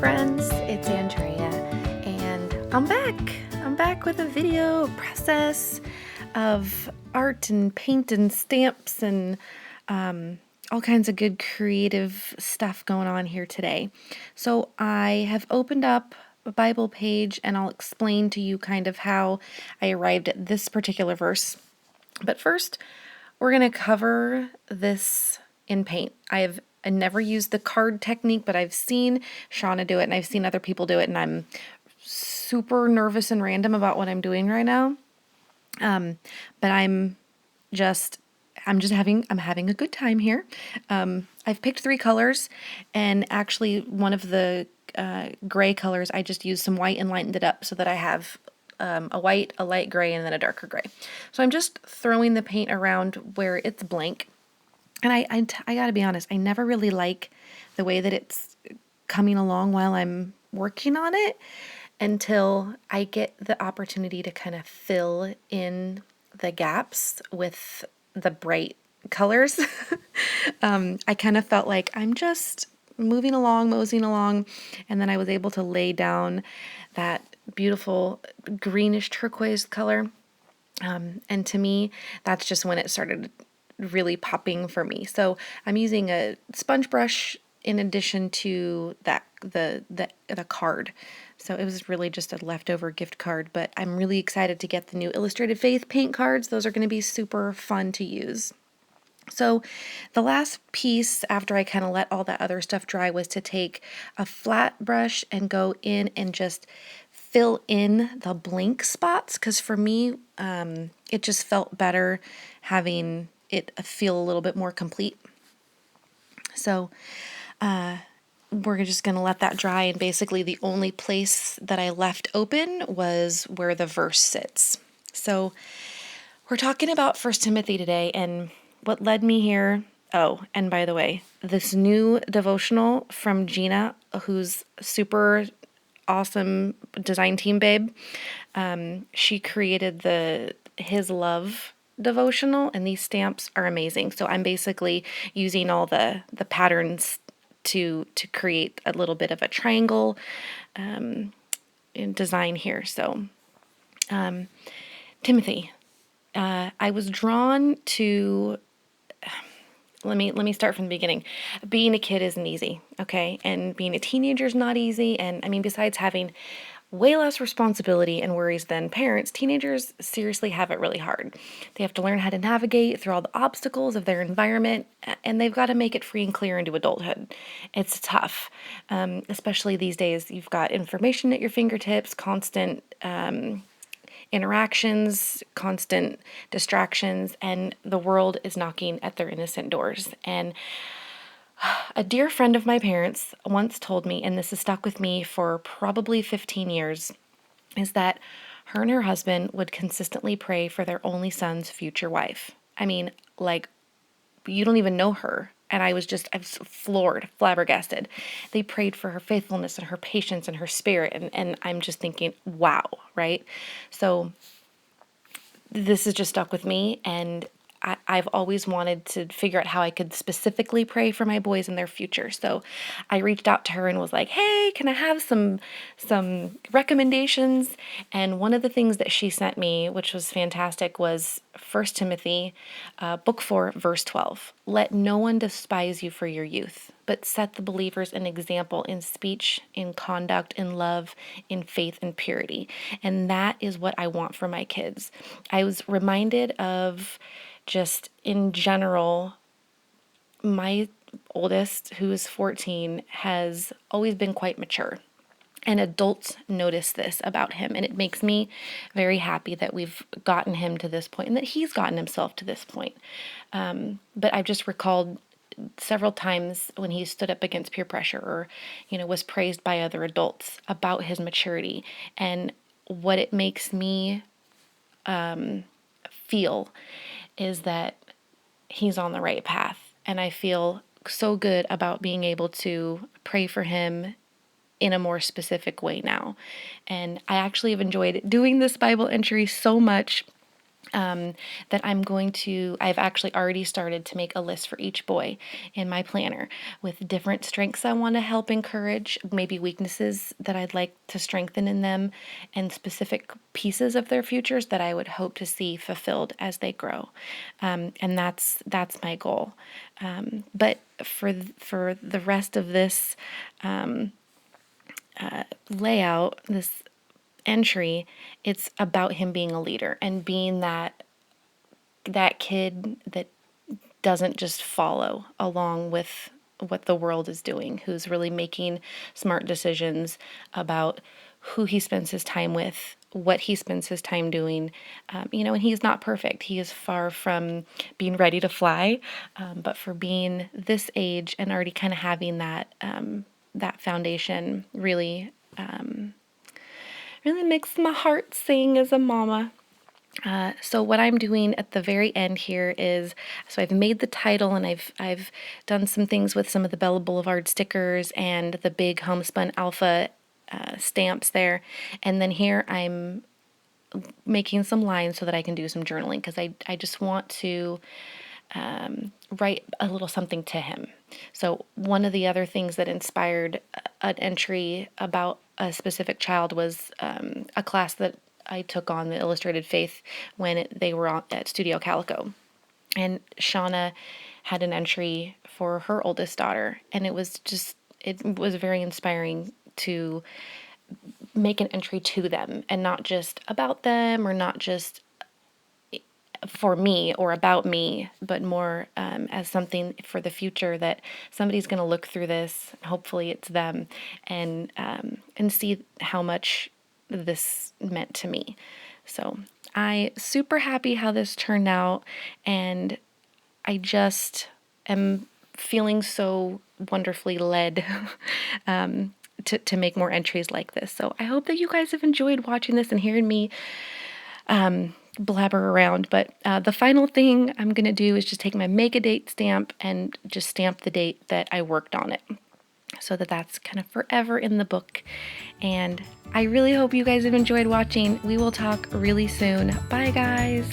friends, it's Andrea, and I'm back. I'm back with a video process of art and paint and stamps and all kinds of good creative stuff going on here today. So I have opened up a Bible page and I'll explain to you kind of how I arrived at this particular verse. But first, we're going to cover this in paint. I never used the card technique, but I've seen Shauna do it and I've seen other people do it, and I'm super nervous and random about what I'm doing right now. But I'm having a good time here. I've picked 3 colors, and actually one of the gray colors, I just used some white and lightened it up so that I have a white, a light gray, and then a darker gray. So I'm just throwing the paint around where it's blank. And I gotta be honest, I never really like the way that it's coming along while I'm working on it until I get the opportunity to kind of fill in the gaps with the bright colors. I kind of felt like I'm just moving along, moseying along, and then I was able to lay down that beautiful greenish turquoise color. And to me, that's just when it started really popping for me. So I'm using a sponge brush in addition to that the card. So it was really just a leftover gift card, but I'm really excited to get the new Illustrated Faith paint cards. Those are going to be super fun to use. So the last piece after I kind of let all that other stuff dry was to take a flat brush and go in and just fill in the blank spots, because for me, it just felt better having it feel a little bit more complete. So we're just going to let that dry, and basically the only place that I left open was where the verse sits. So we're talking about 1 Timothy today, and what led me here. Oh, and by the way, this new devotional from Gina, who's super awesome design team babe, she created the His Love devotional, and these stamps are amazing. So I'm basically using all the patterns to create a little bit of a triangle in design here. So Timothy, I was drawn to. Let me start from the beginning. Being a kid isn't easy, okay? And being a teenager is not easy. And I mean, besides having way less responsibility and worries than parents, teenagers seriously have it really hard. They have to learn how to navigate through all the obstacles of their environment, and they've got to make it free and clear into adulthood. It's tough, especially these days. You've got information at your fingertips, constant interactions, constant distractions, and the world is knocking at their innocent doors. And a dear friend of my parents once told me, and this has stuck with me for probably 15 years, is that her and her husband would consistently pray for their only son's future wife. I mean, like, you don't even know her. And I was floored, flabbergasted. They prayed for her faithfulness and her patience and her spirit. And I'm just thinking, wow, right? So this has just stuck with me. And I've always wanted to figure out how I could specifically pray for my boys and their future. So I reached out to her and was like, hey, can I have some recommendations? And one of the things that she sent me, which was fantastic, was 1 Timothy, book 4, verse 12. Let no one despise you for your youth, but set the believers an example in speech, in conduct, in love, in faith, and purity. And that is what I want for my kids. I was reminded of just in general, my oldest, who is 14, has always been quite mature. And adults notice this about him. And it makes me very happy that we've gotten him to this point and that he's gotten himself to this point. But I've just recalled several times when he stood up against peer pressure or, was praised by other adults about his maturity. And what it makes me feel is that he's on the right path. And I feel so good about being able to pray for him in a more specific way now. And I actually have enjoyed doing this Bible entry so much that I've actually already started to make a list for each boy in my planner with different strengths I want to help encourage, maybe weaknesses that I'd like to strengthen in them, and specific pieces of their futures that I would hope to see fulfilled as they grow. And that's my goal. But for the rest of this layout, this entry, it's about him being a leader and being that kid that doesn't just follow along with what the world is doing, who's really making smart decisions about who he spends his time with, what he spends his time doing. And he's not perfect. He is far from being ready to fly, but for being this age and already kind of having that foundation really makes my heart sing as a mama. So what I'm doing at the very end here is, so I've made the title and I've done some things with some of the Bella Boulevard stickers and the big homespun alpha stamps there. And then here I'm making some lines so that I can do some journaling, because I just want to write a little something to him. So one of the other things that inspired an entry about a specific child was a class that I took on, the Illustrated Faith, when they were at Studio Calico. And Shauna had an entry for her oldest daughter, and it was very inspiring to make an entry to them and not just about them, or not just for me or about me, but more as something for the future, that somebody's going to look through this, and hopefully it's them, and see how much this meant to me. So I super happy how this turned out, and I just am feeling so wonderfully led to make more entries like this. So I hope that you guys have enjoyed watching this and hearing me blabber around. But the final thing I'm going to do is just take my make a date stamp and just stamp the date that I worked on it, so that that's kind of forever in the book. And I really hope you guys have enjoyed watching. We will talk really soon. Bye, guys.